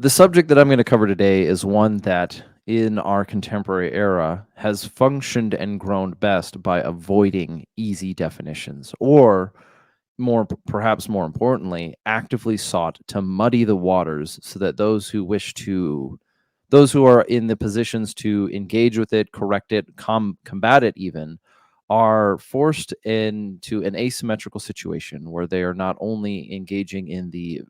The subject that I'm going to cover today is one that, in our contemporary era, has functioned and grown best by avoiding easy definitions, or perhaps more importantly, actively sought to muddy the waters so that those who are in the positions to engage with it, correct it, combat it even, are forced into an asymmetrical situation where they are not only engaging in the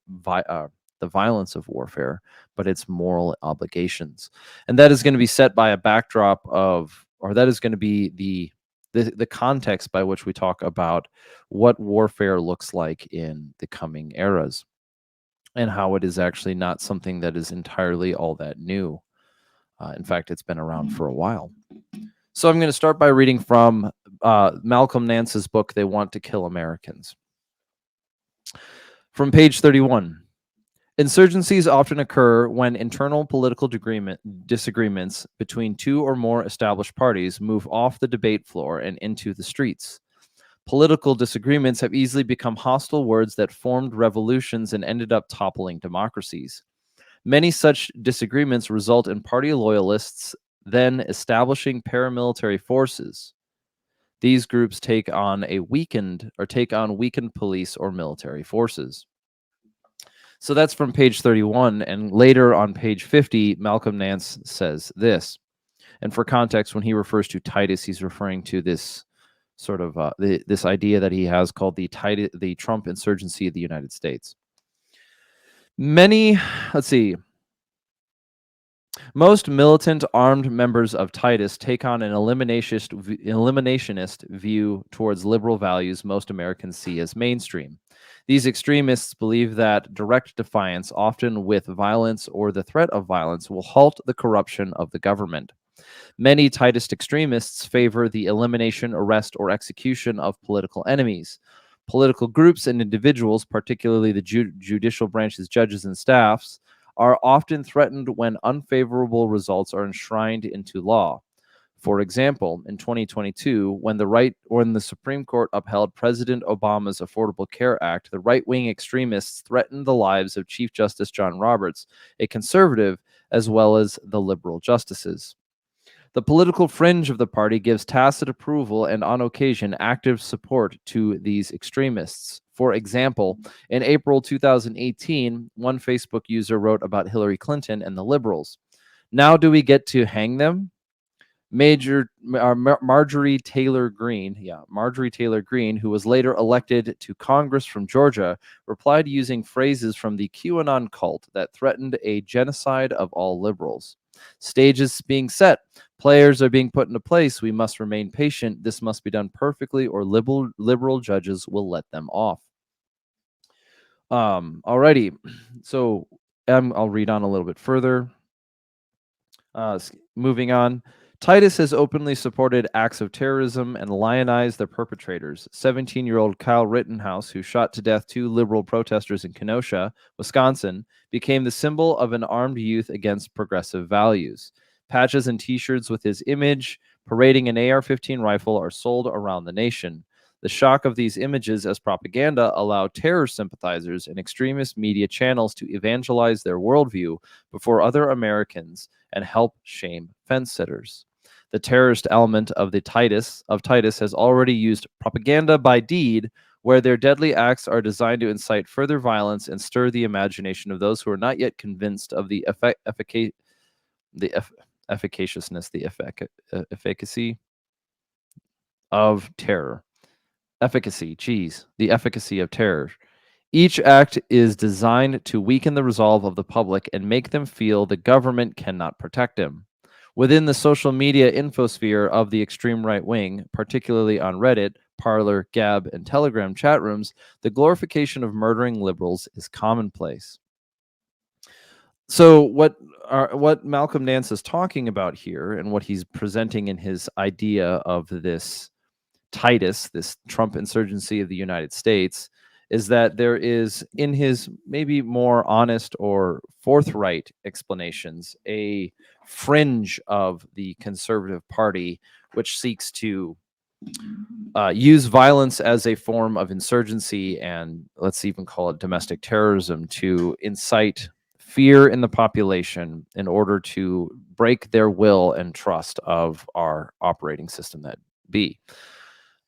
violence of warfare, but its moral obligations. And that is going to be set by a backdrop of, or that is going to be the context by which we talk about what warfare looks like in the coming eras, and how it is actually not something that is entirely all that new. In fact, it's been around for a while. So I'm going to start by reading from Malcolm Nance's book, They Want to Kill Americans. From page 31. Insurgencies often occur when internal political disagreements between two or more established parties move off the debate floor and into the streets. Political disagreements have easily become hostile words that formed revolutions and ended up toppling democracies. Many such disagreements result in party loyalists then establishing paramilitary forces. These groups take on weakened police or military forces. So that's from page 31, and later on page 50, Malcolm Nance says this. And for context, when he refers to Titus, he's referring to this sort of this idea that he has called the Trump insurgency of the United States. Most militant armed members of Titus take on an eliminationist view towards liberal values most Americans see as mainstream. These extremists believe that direct defiance, often with violence or the threat of violence, will halt the corruption of the government. Many Tightist extremists favor the elimination, arrest, or execution of political enemies. Political groups and individuals, particularly the judicial branch's judges and staffs, are often threatened when unfavorable results are enshrined into law. For example, in 2022, when the Supreme Court upheld President Obama's Affordable Care Act, the right-wing extremists threatened the lives of Chief Justice John Roberts, a conservative, as well as the liberal justices. The political fringe of the party gives tacit approval and, on occasion, active support to these extremists. For example, in April 2018, one Facebook user wrote about Hillary Clinton and the liberals. Now do we get to hang them? Marjorie Taylor Greene, who was later elected to Congress from Georgia, replied using phrases from the QAnon cult that threatened a genocide of all liberals. Stage is being set. Players are being put into place. We must remain patient. This must be done perfectly, or liberal judges will let them off. Alrighty. So I'll read on a little bit further. Moving on. Titus has openly supported acts of terrorism and lionized the perpetrators. 17-year-old Kyle Rittenhouse, who shot to death two liberal protesters in Kenosha, Wisconsin, became the symbol of an armed youth against progressive values. Patches and T-shirts with his image parading an AR-15 rifle are sold around the nation. The shock of these images as propaganda allowed terror sympathizers and extremist media channels to evangelize their worldview before other Americans and help shame fence-sitters. The terrorist element of Titus has already used propaganda by deed, where their deadly acts are designed to incite further violence and stir the imagination of those who are not yet convinced of the efficacy of terror. The efficacy of terror. Each act is designed to weaken the resolve of the public and make them feel the government cannot protect them. Within the social media infosphere of the extreme right wing, particularly on Reddit, Parler, Gab, and Telegram chat rooms, the glorification of murdering liberals is commonplace. So what Malcolm Nance is talking about here, and what he's presenting in his idea of this Titus, this Trump insurgency of the United States, is that there is, in his maybe more honest or forthright explanations, a fringe of the conservative party which seeks to use violence as a form of insurgency, and let's even call it domestic terrorism, to incite fear in the population in order to break their will and trust of our operating system that be.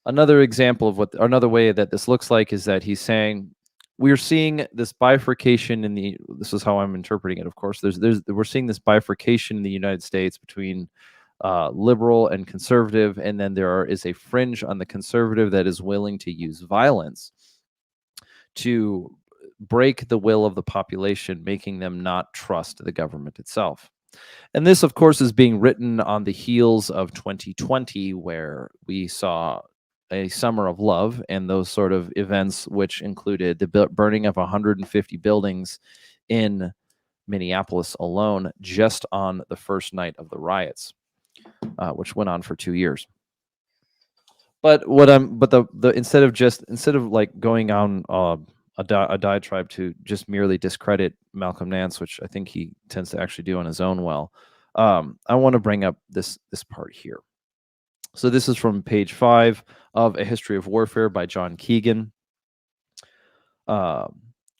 Another example of another way that this looks like is that he's saying we're seeing this bifurcation in the, this is how I'm interpreting it, of course, we're seeing this bifurcation in the United States between liberal and conservative, and then is a fringe on the conservative that is willing to use violence to break the will of the population, making them not trust the government itself. And this, of course, is being written on the heels of 2020, where we saw a summer of love and those sort of events, which included the burning of 150 buildings in Minneapolis alone, just on the first night of the riots, which went on for 2 years. But instead of like going on a diatribe to just merely discredit Malcolm Nance, which I think he tends to actually do on his own well, I want to bring up this part here. So this is from page 5 of A History of Warfare by John Keegan.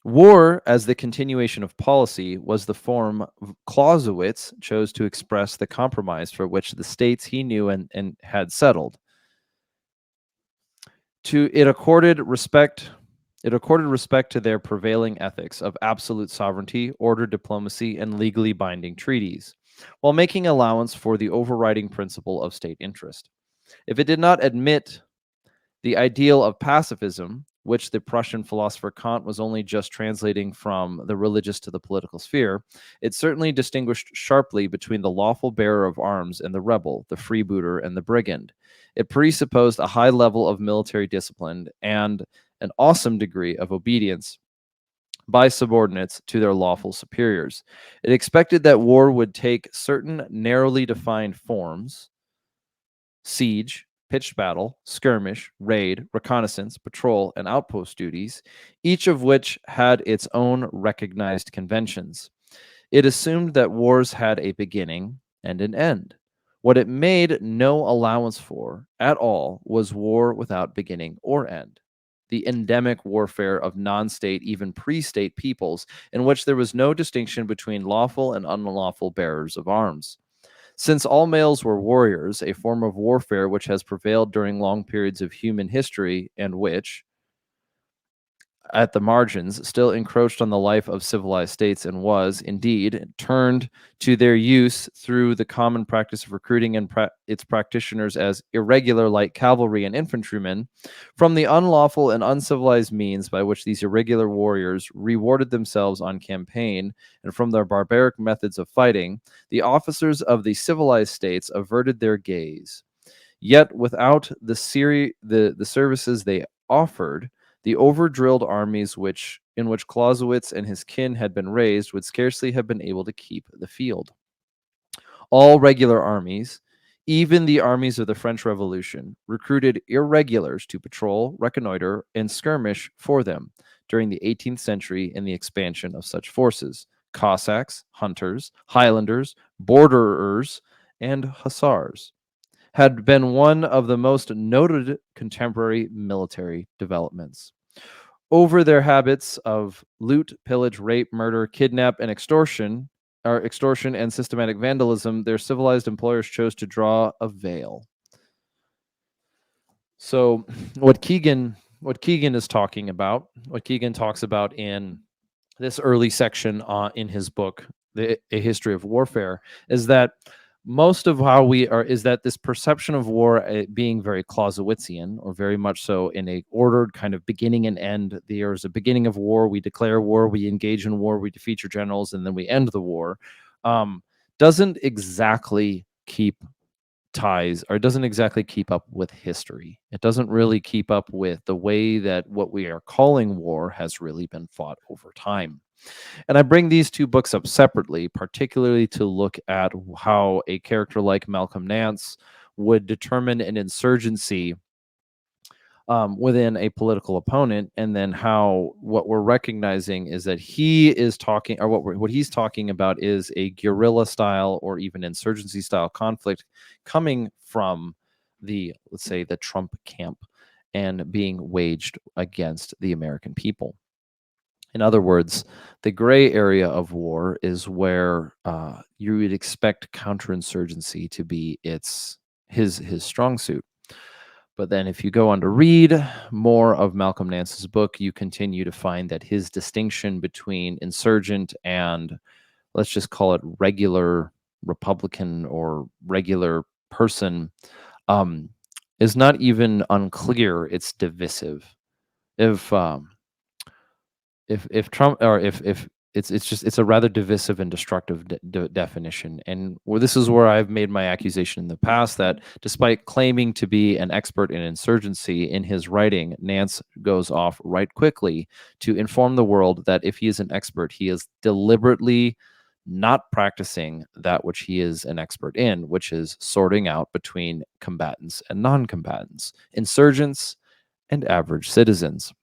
War as the continuation of policy was the form Clausewitz chose to express the compromise for which the states he knew and had settled. It accorded respect to their prevailing ethics of absolute sovereignty, ordered diplomacy, and legally binding treaties, while making allowance for the overriding principle of state interest. If it did not admit the ideal of pacifism, which the Prussian philosopher Kant was only just translating from the religious to the political sphere, it certainly distinguished sharply between the lawful bearer of arms and the rebel, the freebooter and the brigand. It presupposed a high level of military discipline and an awesome degree of obedience by subordinates to their lawful superiors. It expected that war would take certain narrowly defined forms: siege, pitched battle, skirmish, raid, reconnaissance, patrol, and outpost duties, each of which had its own recognized conventions. It assumed that wars had a beginning and an end. What it made no allowance for at all was war without beginning or end, the endemic warfare of non-state, even pre-state peoples, in which there was no distinction between lawful and unlawful bearers of arms. Since all males were warriors, a form of warfare which has prevailed during long periods of human history and which, at the margins, still encroached on the life of civilized states and was, indeed, turned to their use through the common practice of recruiting its practitioners as irregular light cavalry and infantrymen, from the unlawful and uncivilized means by which these irregular warriors rewarded themselves on campaign, and from their barbaric methods of fighting, the officers of the civilized states averted their gaze. Yet, without the services they offered, the over-drilled armies in which Clausewitz and his kin had been raised would scarcely have been able to keep the field. All regular armies, even the armies of the French Revolution, recruited irregulars to patrol, reconnoiter, and skirmish for them during the 18th century in the expansion of such forces: Cossacks, hunters, Highlanders, borderers, and hussars had been one of the most noted contemporary military developments. Over their habits of loot, pillage, rape, murder, kidnap, and extortion and systematic vandalism, their civilized employers chose to draw a veil. So what Keegan is talking about, what Keegan talks about in this early section in his book, A History of Warfare, is that most of how we are is that this perception of war being very Clausewitzian, or very much so in a ordered kind of beginning and end. There's a beginning of war, we declare war, we engage in war, we defeat your generals, and then we end the war, doesn't exactly keep ties, or doesn't exactly keep up with history. It doesn't really keep up with the way that what we are calling war has really been fought over time. And I bring these two books up separately, particularly to look at how a character like Malcolm Nance would determine an insurgency within a political opponent, and then how what we're recognizing is that he is talking, or what he's talking about is a guerrilla style or even insurgency style conflict coming from let's say, the Trump camp and being waged against the American people. In other words, the gray area of war is where you would expect counterinsurgency to be his strong suit. But then if you go on to read more of Malcolm Nance's book, you continue to find that his distinction between insurgent and, let's just call it, regular Republican or regular person, um, is not even unclear, it's divisive. If Trump, or if it's a rather divisive and destructive definition. And this is where I've made my accusation in the past that despite claiming to be an expert in insurgency, in his writing, Nance goes off right quickly to inform the world that if he is an expert, he is deliberately not practicing that which he is an expert in, which is sorting out between combatants and non-combatants, insurgents and average citizens.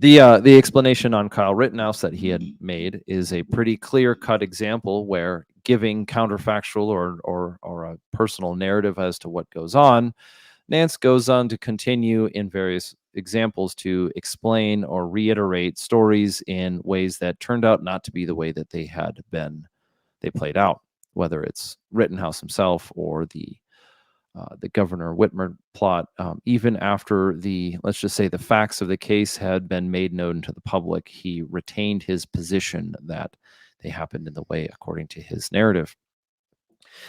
The explanation on Kyle Rittenhouse that he had made is a pretty clear-cut example where giving counterfactual or a personal narrative as to what goes on, Nance goes on to continue in various examples to explain or reiterate stories in ways that turned out not to be the way that they played out, whether it's Rittenhouse himself or the Governor Whitmer plot, even after let's just say the facts of the case had been made known to the public, he retained his position that they happened in the way according to his narrative.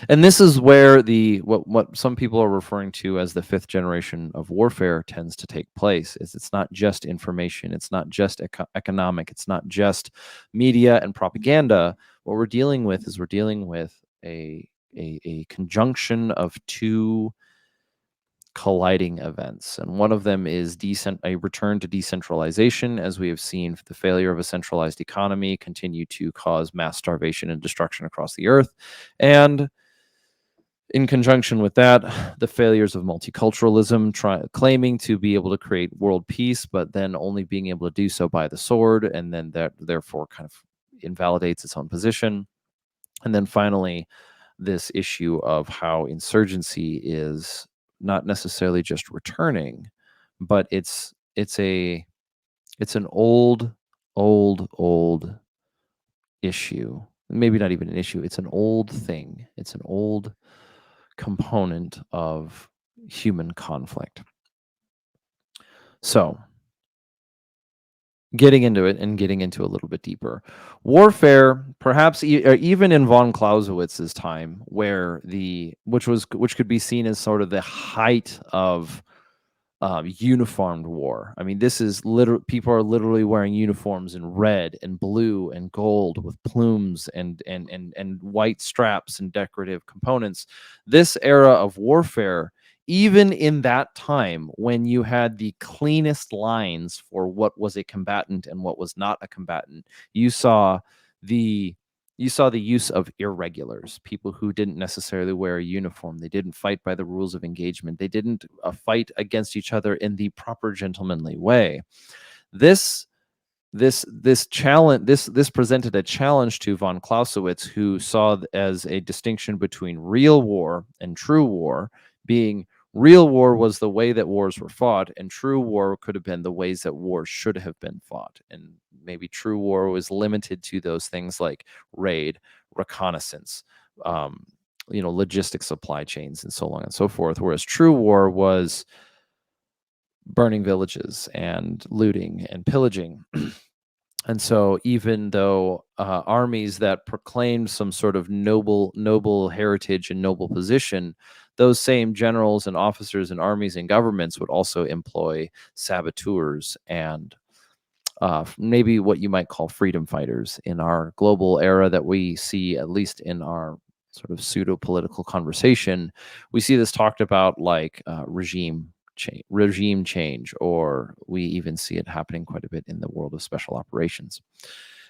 And this is where what some people are referring to as the fifth generation of warfare tends to take place. It's not just information, it's not just economic, it's not just media and propaganda. What we're dealing with is a conjunction of two colliding events. And one of them is a return to decentralization, as we have seen the failure of a centralized economy continue to cause mass starvation and destruction across the earth. And in conjunction with that, the failures of multiculturalism, claiming to be able to create world peace, but then only being able to do so by the sword, and then that therefore kind of invalidates its own position. And then finally, this issue of how insurgency is not necessarily just returning, but it's an old issue. Maybe not even an issue. It's an old thing. It's an old component of human conflict. So, getting into it and getting into a little bit deeper. Warfare, perhaps even in von Clausewitz's time, which could be seen as sort of the height of uniformed war. I mean, this is people are literally wearing uniforms in red and blue and gold with plumes and white straps and decorative components. This era of warfare, even in that time when you had the cleanest lines for what was a combatant and what was not a combatant, you saw the use of irregulars, people who didn't necessarily wear a uniform. They didn't fight by the rules of engagement. They didn't fight against each other in the proper gentlemanly way. This presented a challenge to von Clausewitz, who saw as a distinction between real war and true war, being real war was the way that wars were fought, and true war could have been the ways that wars should have been fought. And maybe true war was limited to those things like raid, reconnaissance, logistic supply chains, and so on and so forth. Whereas true war was burning villages and looting and pillaging. And so even though armies that proclaimed some sort of noble heritage and noble position, those same generals and officers and armies and governments would also employ saboteurs and maybe what you might call freedom fighters in our global era that we see, at least in our sort of pseudo-political conversation. We see this talked about like regime change, or we even see it happening quite a bit in the world of special operations.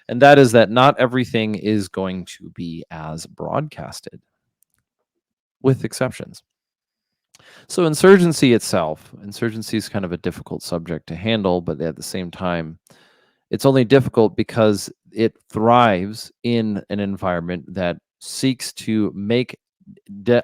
And that is that not everything is going to be as broadcasted, with exceptions. So insurgency is kind of a difficult subject to handle, but at the same time, it's only difficult because it thrives in an environment that seeks to make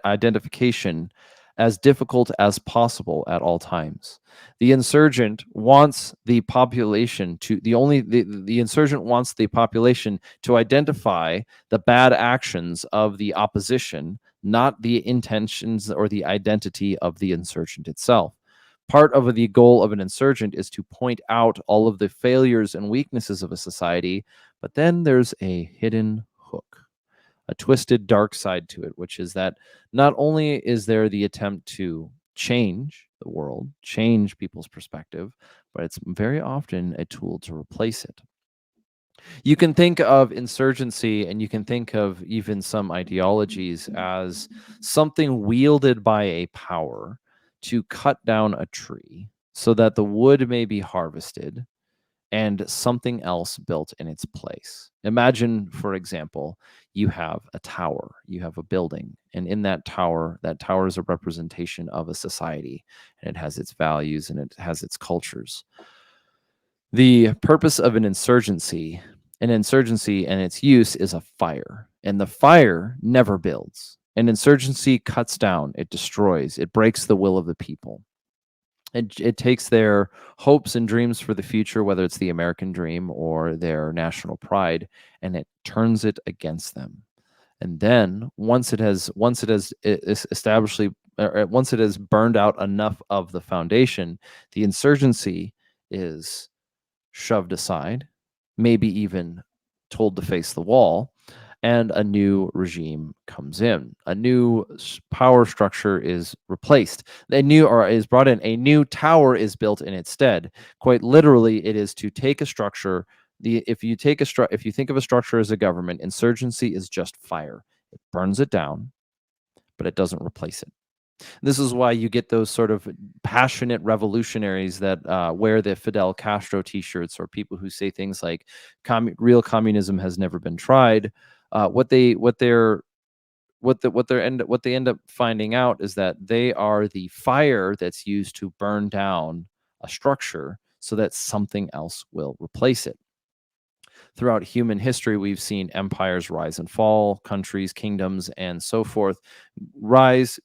identification as difficult as possible at all times. The insurgent wants the population to the insurgent wants the population to identify the bad actions of the opposition, not the intentions or the identity of the insurgent itself. Part of the goal of an insurgent is to point out all of the failures and weaknesses of a society, but then there's a hidden hook, a twisted dark side to it, which is that not only is there the attempt to change the world, change people's perspective, but it's very often a tool to replace it. You can think of insurgency and you can think of even some ideologies as something wielded by a power to cut down a tree so that the wood may be harvested and something else built in its place. Imagine, for example, you have a tower, you have a building, and in that tower is a representation of a society, and it has its values and it has its cultures. The purpose of an insurgency and its use is a fire, and the fire never builds. An insurgency cuts down, it destroys, it breaks the will of the people. It takes their hopes and dreams for the future, whether it's the American dream or their national pride, and it turns it against them. And then once it has established, once it has burned out enough of the foundation, the insurgency is shoved aside, maybe even told to face the wall, and a new regime comes in. A new power structure is replaced. A new or is brought in. A new tower is built in its stead. Quite literally, it is to take a structure. If you think of a structure as a government, insurgency is just fire. It burns it down, but it doesn't replace it. This is why you get those sort of passionate revolutionaries that wear the Fidel Castro T-shirts, or people who say things like "real communism has never been tried." What they end up finding out is that they are the fire that's used to burn down a structure so that something else will replace it. Throughout human history, we've seen empires rise and fall, countries, kingdoms, and so forth rise,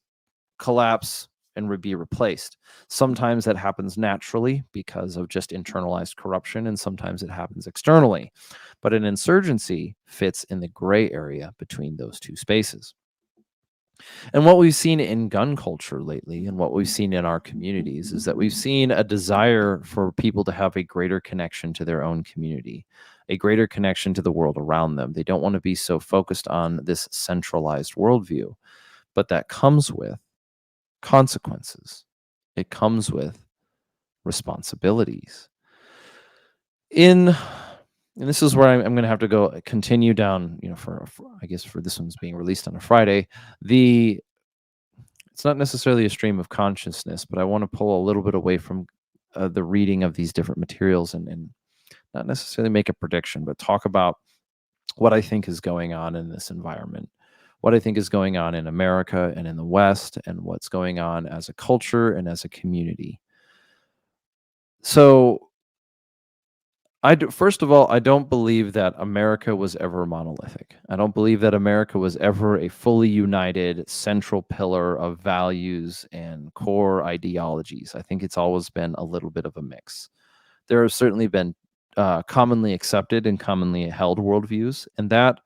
collapse, and be replaced. Sometimes that happens naturally because of just internalized corruption, and sometimes it happens externally. But an insurgency fits in the gray area between those two spaces. And what we've seen in gun culture lately, and what we've seen in our communities, is that we've seen a desire for people to have a greater connection to their own community, a greater connection to the world around them. They don't want to be so focused on this centralized worldview, but that comes with consequences. It comes with responsibilities. And this is where I'm going to have to go continue down, for I guess for this one's being released on a Friday. It's not necessarily a stream of consciousness, but I want to pull a little bit away from the reading of these different materials and not necessarily make a prediction, but talk about what I think is going on in this environment, what I think is going on in America and in the West, and what's going on as a culture and as a community. So, first of all, I don't believe that America was ever monolithic. I don't believe that America was ever a fully united central pillar of values and core ideologies. I think it's always been a little bit of a mix. There have certainly been commonly accepted and commonly held worldviews, and that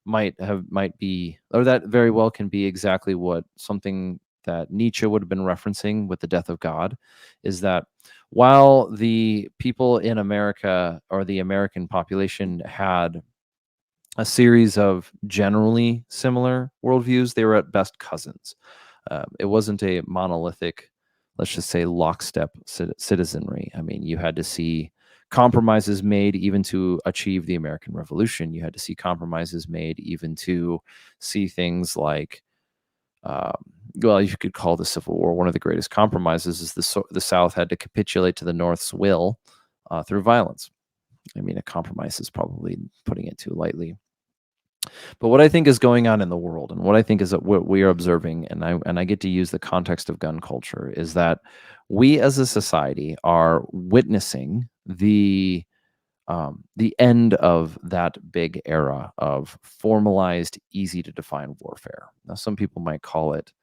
that very well can be exactly what something that Nietzsche would have been referencing with the death of God, is that while the people in America, or the American population, had a series of generally similar worldviews, they were at best cousins. It wasn't a monolithic, let's just say, lockstep citizenry. I mean, you had to see compromises made even to achieve the American Revolution. You had to see compromises made even to see things like, well, you could call the Civil War one of the greatest compromises, is the South had to capitulate to the North's will through violence. I mean, a compromise is probably putting it too lightly. But what I think is going on in the world, and what I think is that what we are observing, and I get to use the context of gun culture, is that we as a society are witnessing the end of that big era of formalized, easy to define warfare. Now, some people might call it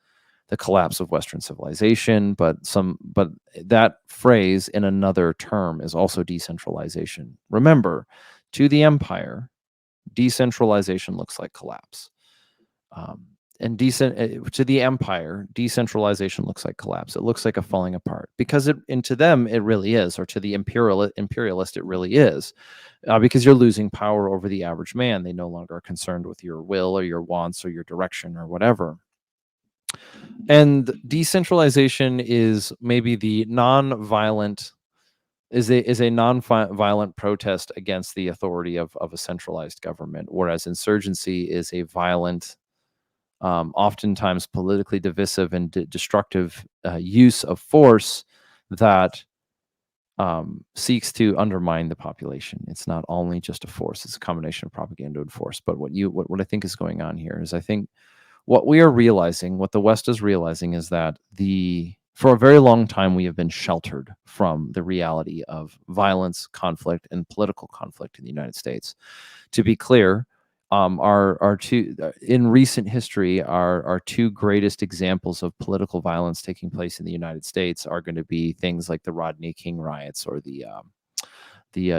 the collapse of Western civilization, but that phrase in another term is also decentralization. Remember, to the empire, decentralization looks like collapse. And to the empire, decentralization looks like collapse. It looks like a falling apart because to them it really is, or to the imperialist it really is, because you're losing power over the average man. They no longer are concerned with your will or your wants or your direction or whatever. And decentralization is maybe the non-violent is a non-violent protest against the authority of a centralized government, whereas insurgency is a violent, oftentimes politically divisive and destructive use of force that seeks to undermine the population. It's not only just a force; it's a combination of propaganda and force. But what I think is going on here is, I think what we are realizing, what the West is realizing, is that for a very long time we have been sheltered from the reality of violence, conflict, and political conflict in the United States. To be clear, our two in recent history, our two greatest examples of political violence taking place in the United States are going to be things like the Rodney King riots or the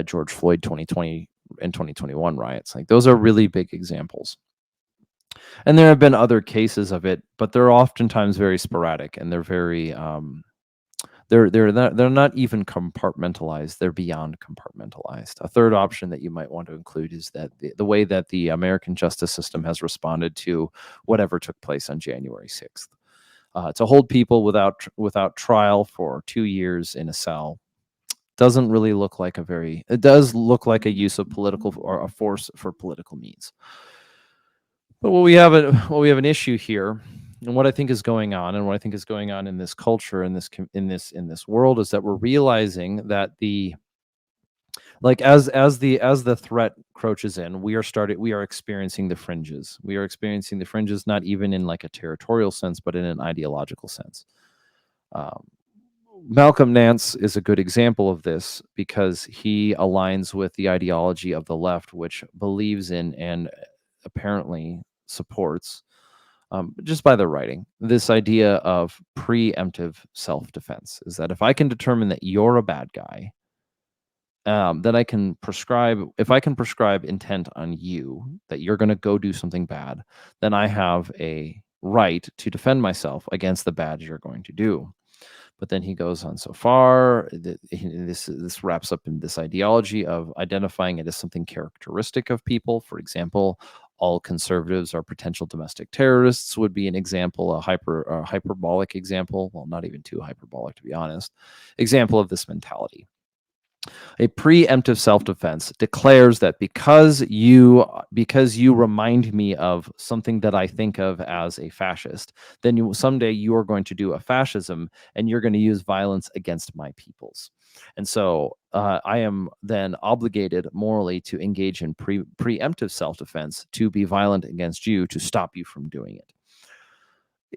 George Floyd 2020 and 2021 riots. Like, those are really big examples. And there have been other cases of it, but they're oftentimes very sporadic, and they're very they're not even compartmentalized. They're beyond compartmentalized. A third option that you might want to include is that the way that the American justice system has responded to whatever took place on January 6th. To hold people without trial for 2 years in a cell doesn't really look like it does look like a use of political or a force for political means. But what we have an issue here, and what I think is going on, and what I think is going on in this culture, in this world, is that we're realizing that as the threat crouches in, we are experiencing the fringes. We are experiencing the fringes not even in like a territorial sense, but in an ideological sense. Malcolm Nance is a good example of this because he aligns with the ideology of the left, which believes in and apparently supports, just by their writing, this idea of preemptive self-defense. Is that if I can determine that you're a bad guy, then if I can prescribe intent on you that you're going to go do something bad, then I have a right to defend myself against the bad you're going to do. But then he goes on so far that this wraps up in this ideology of identifying it as something characteristic of people. For example, all conservatives are potential domestic terrorists would be an example, a hyperbolic example. Well, not even too hyperbolic, to be honest. Example of this mentality. A preemptive self-defense declares that because you remind me of something that I think of as a fascist, then someday you are going to do a fascism, and you're going to use violence against my peoples. And so I am then obligated morally to engage in preemptive self-defense, to be violent against you, to stop you from doing it.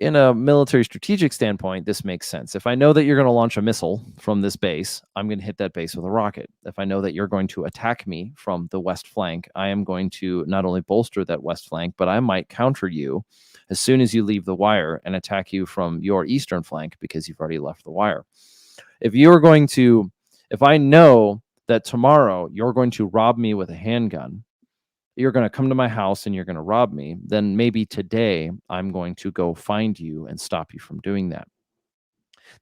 In a military strategic standpoint, this makes sense. If I know that you're going to launch a missile from this base, I'm going to hit that base with a rocket. If I know that you're going to attack me from the west flank, I am going to not only bolster that west flank, but I might counter you as soon as you leave the wire and attack you from your eastern flank because you've already left the wire. If I know that tomorrow you're going to rob me with a handgun, you're going to come to my house and you're going to rob me, then maybe today I'm going to go find you and stop you from doing that.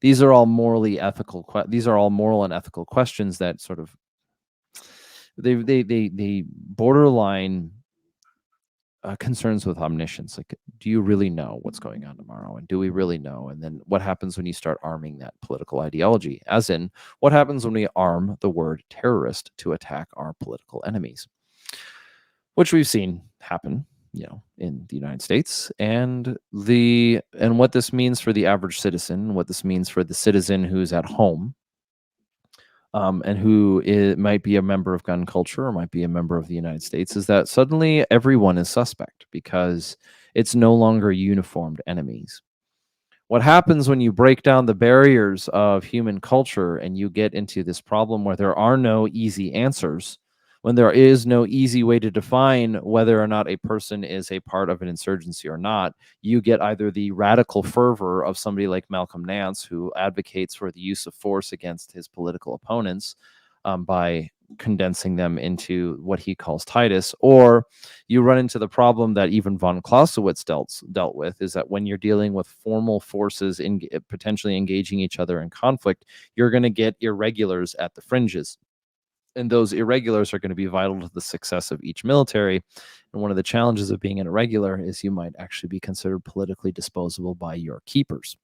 These are all moral and ethical questions that sort of they borderline concerns with omniscience. Like, do you really know what's going on tomorrow? And do we really know? And then what happens when you start arming that political ideology? As in, what happens when we arm the word terrorist to attack our political enemies? Which we've seen happen, in the United States, and what this means for the average citizen, what this means for the citizen who's at home, and who might be a member of gun culture or might be a member of the United States, is that suddenly everyone is suspect because it's no longer uniformed enemies. What happens when you break down the barriers of human culture and you get into this problem where there are no easy answers, When there is no easy way to define whether or not a person is a part of an insurgency or not, you get either the radical fervor of somebody like Malcolm Nance, who advocates for the use of force against his political opponents by condensing them into what he calls Titus, or you run into the problem that even von Clausewitz dealt with, is that when you're dealing with formal forces in potentially engaging each other in conflict, you're going to get irregulars at the fringes. And those irregulars are going to be vital to the success of each military. And one of the challenges of being an irregular is you might actually be considered politically disposable by your keepers.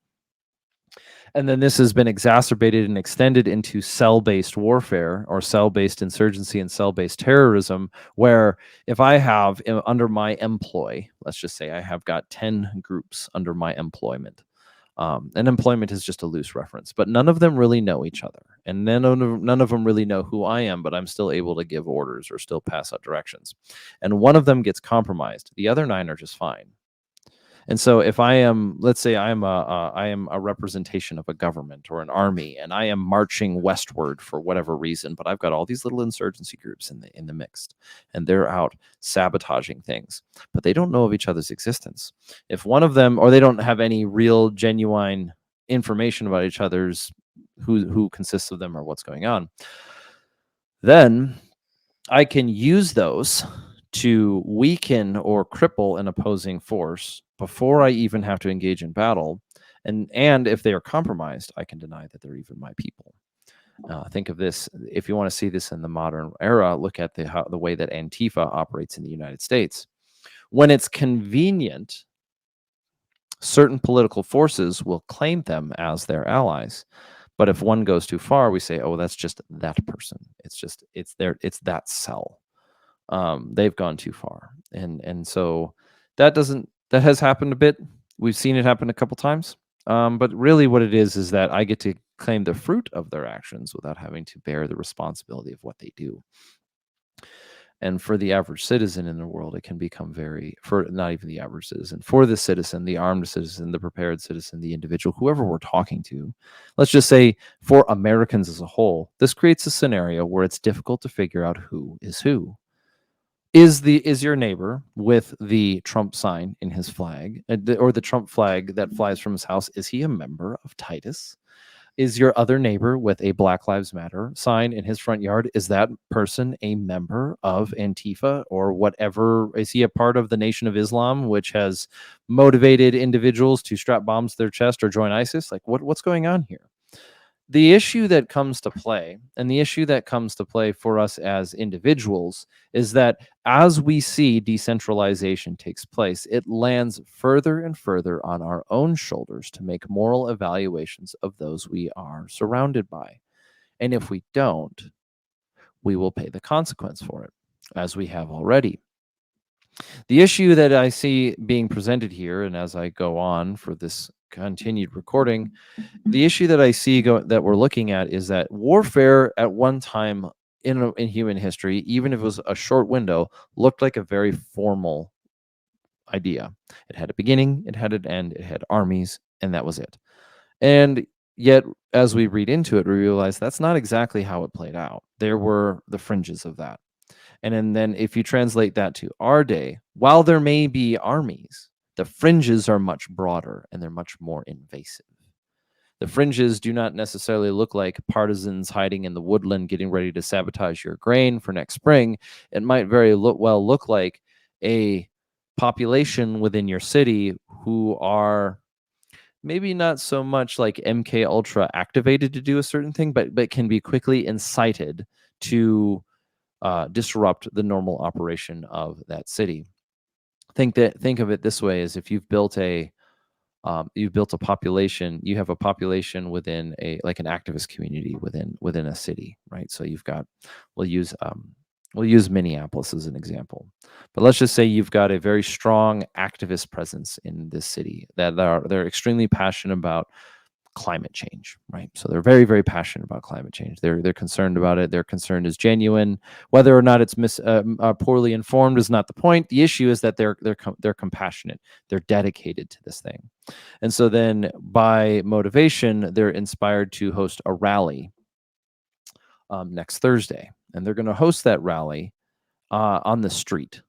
And then this has been exacerbated and extended into cell-based warfare, or cell-based insurgency and cell-based terrorism, where if I have under my employ, let's just say I have got 10 groups under my employment. And employment is just a loose reference, but none of them really know each other. And none of them really know who I am, but I'm still able to give orders or still pass out directions. And one of them gets compromised. The other 9 are just fine. And so if I am, let's say I am a representation of a government or an army, and I am marching westward for whatever reason, but I've got all these little insurgency groups in the mix, and they're out sabotaging things, but they don't know of each other's existence. If one of them, or they don't have any real genuine information about each other's, who consists of them or what's going on, then I can use those to weaken or cripple an opposing force before I even have to engage in battle. And if they are compromised, I can deny that they're even my people. Think of this, if you want to see this in the modern era, look at the way that Antifa operates in the United States. When it's convenient, certain political forces will claim them as their allies. But if one goes too far, we say, oh, that's just that person. It's that cell. They've gone too far. And so that has happened a bit. We've seen it happen a couple times. But really what it is that I get to claim the fruit of their actions without having to bear the responsibility of what they do. And for the average citizen in the world, it can become for not even the average citizen, for the citizen, the armed citizen, the prepared citizen, the individual, whoever we're talking to, let's just say for Americans as a whole, this creates a scenario where it's difficult to figure out who is who. Is your neighbor with the Trump sign in his flag, or the Trump flag that flies from his house, is he a member of Titus? Is your other neighbor with a Black Lives Matter sign in his front yard, is that person a member of Antifa or whatever? Is he a part of the Nation of Islam, which has motivated individuals to strap bombs to their chest or join ISIS? Like, what's going on here? The issue that comes to play, and the issue that comes to play for us as individuals, is that as we see decentralization takes place, it lands further and further on our own shoulders to make moral evaluations of those we are surrounded by. And if we don't, we will pay the consequence for it, as we have already. The issue that I see being presented here, and as I go on for this continued recording, the issue that I see that we're looking at is that warfare at one time in human history, even if it was a short window, looked like a very formal idea. It had a beginning, it had an end, it had armies, and that was it. And yet, as we read into it, we realize that's not exactly how it played out. There were the fringes of that. And then if you translate that to our day, while there may be armies, the fringes are much broader and they're much more invasive. The fringes do not necessarily look like partisans hiding in the woodland getting ready to sabotage your grain for next spring. It might very well look like a population within your city who are maybe not so much like MK Ultra activated to do a certain thing, but can be quickly incited to disrupt the normal operation of that city. Think of it this way: as if you've built a population, you have a population within an activist community within a city, right? So you've got, we'll use Minneapolis as an example, but let's just say you've got a very strong activist presence in this city that they're extremely passionate about climate change, right? So they're very, very passionate about climate change. They're concerned about it. Their concern is genuine. Whether or not it's poorly informed is not the point. The issue is that they're compassionate. They're dedicated to this thing. And so then by motivation, they're inspired to host a rally next Thursday. and they're going to host that rally on the street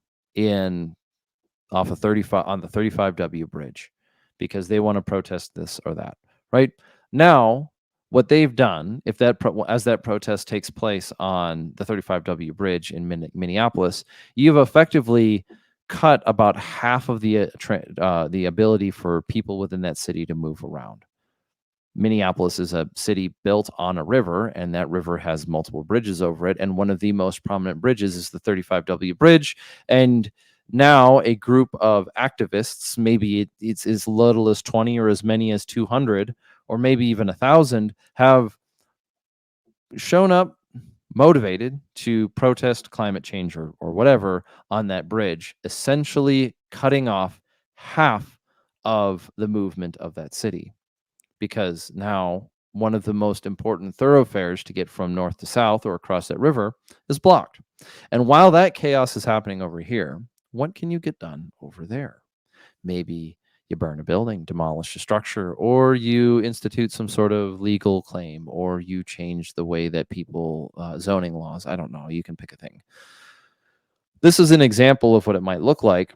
off of 35 on the 35W bridge, because they want to protest this or that. Right now, what they've done, if as that protest takes place on the 35W bridge in Minneapolis, you've effectively cut about half of the ability for people within that city to move around. Minneapolis is a city built on a river, and that river has multiple bridges over it. And one of the most prominent bridges is the 35W bridge. And now a group of activists, maybe it's as little as 20 or as many as 200 or maybe even 1,000, have shown up motivated to protest climate change or whatever on that bridge, essentially cutting off half of the movement of that city. Because now one of the most important thoroughfares to get from north to south or across that river is blocked. And while that chaos is happening over here, what can you get done over there? Maybe you burn a building, demolish a structure, or you institute some sort of legal claim, or you change the way that people zoning laws. I don't know. You can pick a thing. This is an example of what it might look like.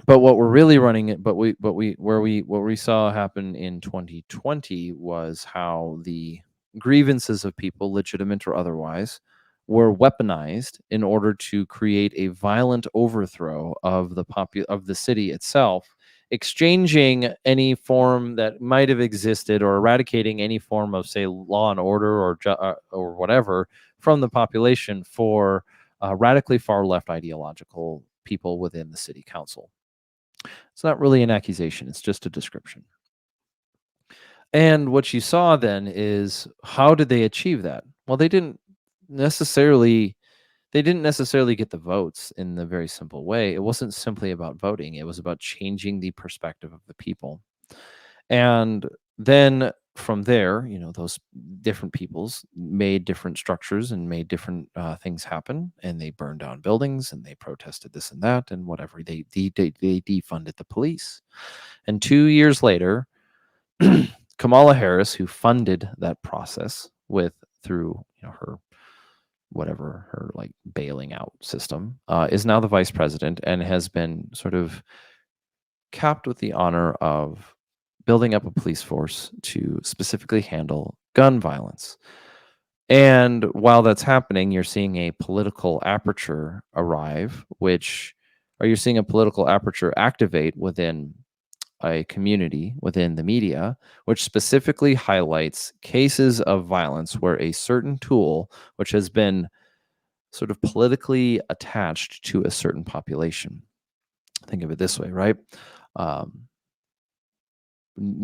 But what we're really running it, what we saw happen in 2020 was how the grievances of people, legitimate or otherwise, were weaponized in order to create a violent overthrow of the city itself, exchanging any form that might have existed or eradicating any form of, say, law and order or whatever from the population for radically far left ideological people within the city council. It's not really an accusation, it's just a description. And what you saw then is, how did they achieve that? Well, they didn't necessarily get the votes in the very simple way. It wasn't simply about voting, it was about changing the perspective of the people. And then from there, those different peoples made different structures and made different things happen, and they burned down buildings and they protested this and that and whatever. They defunded the police. And 2 years later, Kamala Harris, who funded that process through her like bailing out system, is now the vice president and has been sort of capped with the honor of building up a police force to specifically handle gun violence. And while that's happening, you're seeing a political aperture you're seeing a political aperture activate within a community, within the media, which specifically highlights cases of violence where a certain tool, which has been sort of politically attached to a certain population. Think of it this way, right? The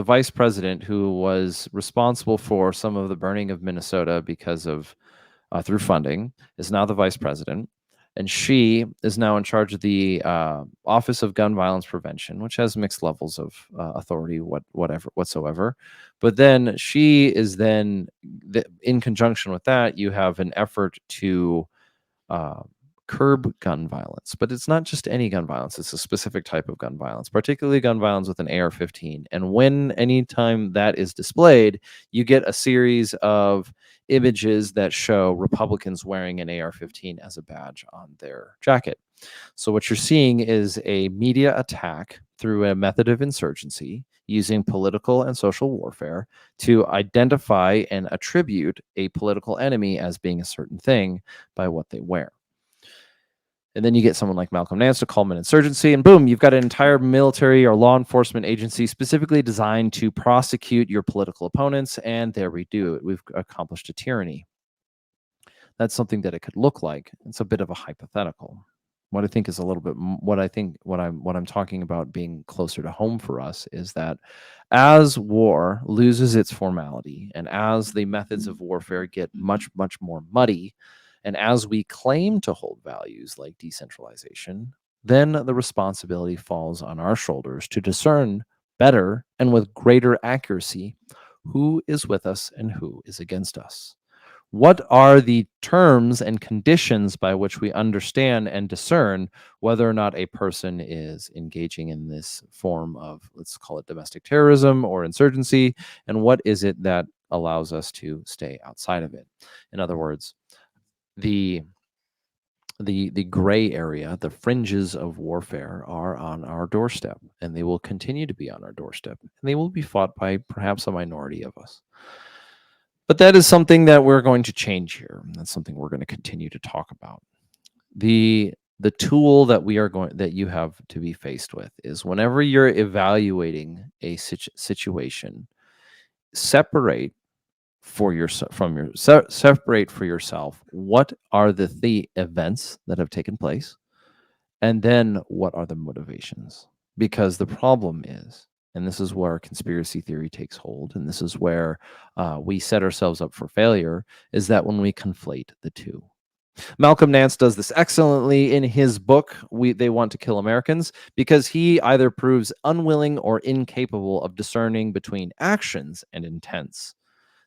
vice president who was responsible for some of the burning of Minnesota because of through funding is now the vice president, and she is now in charge of the Office of Gun Violence Prevention, which has mixed levels of authority, whatsoever. But then she is in conjunction with that, you have an effort to curb gun violence. But it's not just any gun violence, it's a specific type of gun violence, particularly gun violence with an AR-15. And anytime that is displayed, you get a series of images that show Republicans wearing an AR-15 as a badge on their jacket. So what you're seeing is a media attack through a method of insurgency using political and social warfare to identify and attribute a political enemy as being a certain thing by what they wear. And then you get someone like Malcolm Nance to call them an insurgency, and boom, you've got an entire military or law enforcement agency specifically designed to prosecute your political opponents, and there we do it. We've accomplished a tyranny. That's something that it could look like. It's a bit of a hypothetical. What I think is a little bit what I'm talking about being closer to home for us is that as war loses its formality and as the methods of warfare get much, much more muddy, and as we claim to hold values like decentralization, then the responsibility falls on our shoulders to discern better and with greater accuracy who is with us and who is against us. What are the terms and conditions by which we understand and discern whether or not a person is engaging in this form of, let's call it domestic terrorism or insurgency, and what is it that allows us to stay outside of it. In other words, the gray area, the fringes of warfare are on our doorstep, and they will continue to be on our doorstep, and they will be fought by perhaps a minority of us. But that is something that we're going to change here. That's something we're going to continue to talk about. The tool that you have to be faced with is whenever you're evaluating a situation, separate for yourself what are the events that have taken place, and then what are the motivations. Because the problem is, and this is where conspiracy theory takes hold, and this is where we set ourselves up for failure, is that when we conflate the two. Malcolm Nance does this excellently in his book, They Want to Kill Americans, because he either proves unwilling or incapable of discerning between actions and intents.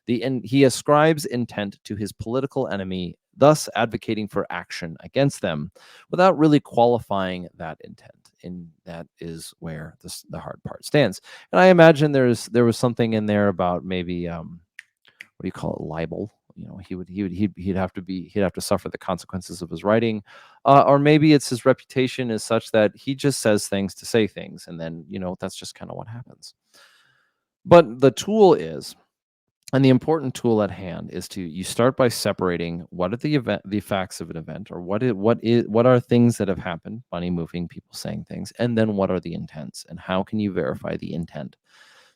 He ascribes intent to his political enemy, thus advocating for action against them without really qualifying that intent. And that is where the hard part stands. And I imagine there was something in there about maybe what do you call it, libel. He'd have to suffer the consequences of his writing, or maybe it's his reputation is such that he just says things to say things, and then that's just kind of what happens. But the tool is, and the important tool at hand is you start by separating what are the facts of an event, or what are things that have happened, money moving, people saying things, and then what are the intents, and how can you verify the intent?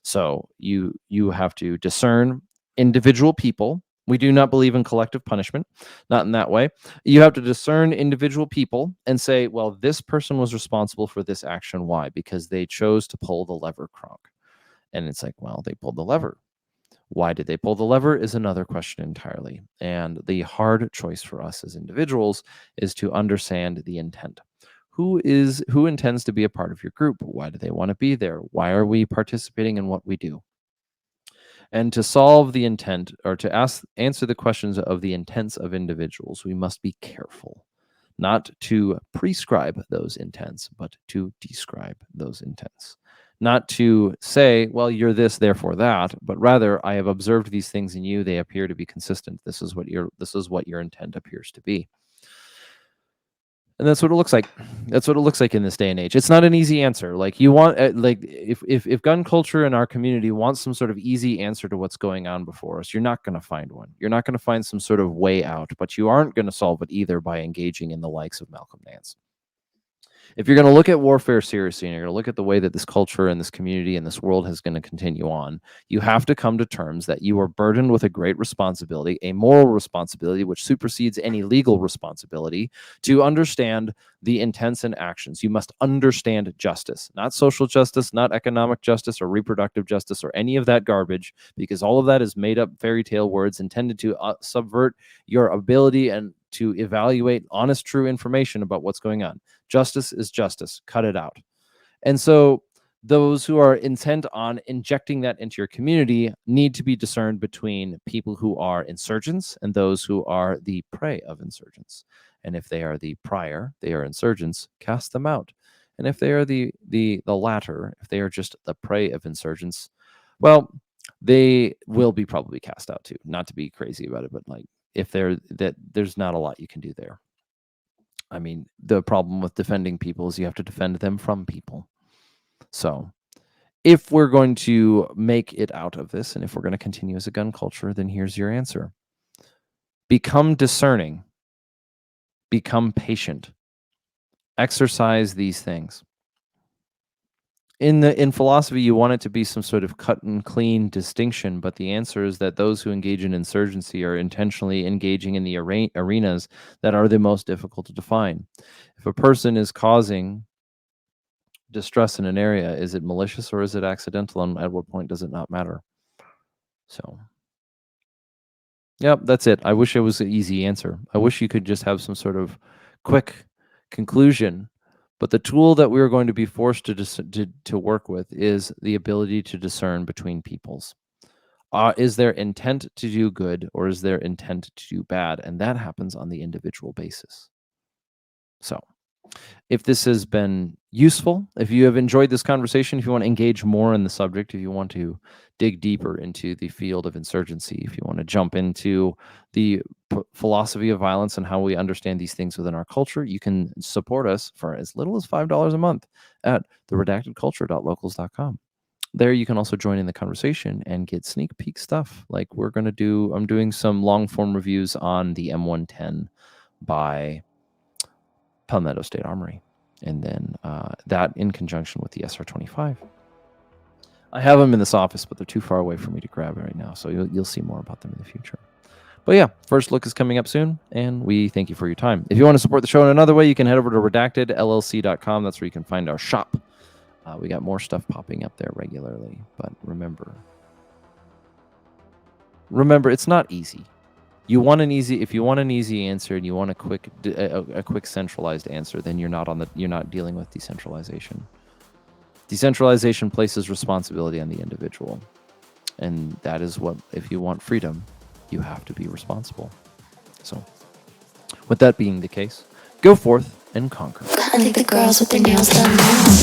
So you have to discern individual people. We do not believe in collective punishment, not in that way. You have to discern individual people and say, well, this person was responsible for this action. Why? Because they chose to pull the lever, Kronk. And it's like, well, they pulled the lever. Why did they pull the lever is another question entirely. And the hard choice for us as individuals is to understand the intent. Who intends to be a part of your group? Why do they want to be there? Why are we participating in what we do? And to solve the intent, or to answer the questions of the intents of individuals, we must be careful not to prescribe those intents, but to describe those intents. Not to say, well, you're this, therefore that, but rather, I have observed these things in you. They appear to be consistent. This is what your intent appears to be. And that's what it looks like. That's what it looks like in this day and age. It's not an easy answer. Like you want, if gun culture in our community wants some sort of easy answer to what's going on before us, you're not going to find one. You're not going to find some sort of way out, but you aren't going to solve it either by engaging in the likes of Malcolm Nance. If you're going to look at warfare seriously, and you're going to look at the way that this culture and this community and this world is going to continue on, you have to come to terms that you are burdened with a great responsibility, a moral responsibility, which supersedes any legal responsibility, to understand the intents and actions. You must understand justice, not social justice, not economic justice or reproductive justice or any of that garbage, because all of that is made up fairy tale words intended to subvert your ability and to evaluate honest, true information about what's going on. Justice is justice. Cut it out. And so those who are intent on injecting that into your community need to be discerned between people who are insurgents and those who are the prey of insurgents. And if they are the prior, they are insurgents, cast them out. And if they are the latter, if they are just the prey of insurgents, well, they will be probably cast out too. Not to be crazy about it, but like if there's not a lot you can do there. I mean, the problem with defending people is you have to defend them from people. So if we're going to make it out of this, and if we're going to continue as a gun culture, then here's your answer. Become discerning. Become patient. Exercise these things. In philosophy, you want it to be some sort of cut and clean distinction, but the answer is that those who engage in insurgency are intentionally engaging in the arenas that are the most difficult to define. If a person is causing distress in an area, is it malicious or is it accidental, and at what point does it not matter? So, yep, that's it. I wish it was an easy answer. I wish you could just have some sort of quick conclusion. But the tool that we're going to be forced to work with is the ability to discern between peoples. Is their intent to do good, or is their intent to do bad? And that happens on the individual basis. So If this has been useful, if you have enjoyed this conversation, if you want to engage more in the subject, if you want to dig deeper into the field of insurgency, if you want to jump into the philosophy of violence and how we understand these things within our culture, you can support us for as little as $5 a month at theredactedculture.locals.com. There you can also join in the conversation and get sneak peek stuff. Like I'm doing some long form reviews on the M110 by Palmetto State Armory, and then that in conjunction with the SR25. I have them in this office, but they're too far away for me to grab it right now, so you'll see more about them in the future. But yeah, first look is coming up soon, and we thank you for your time. If you want to support the show in another way, you can head over to redactedllc.com. That's where you can find our shop. We got more stuff popping up there regularly, but remember, it's not easy. If you want an easy answer and you want a quick centralized answer, then you're not dealing with decentralization. Decentralization places responsibility on the individual, and that is what, if you want freedom, you have to be responsible. So, with that being the case, go forth and conquer. I think the girls with their nails done now.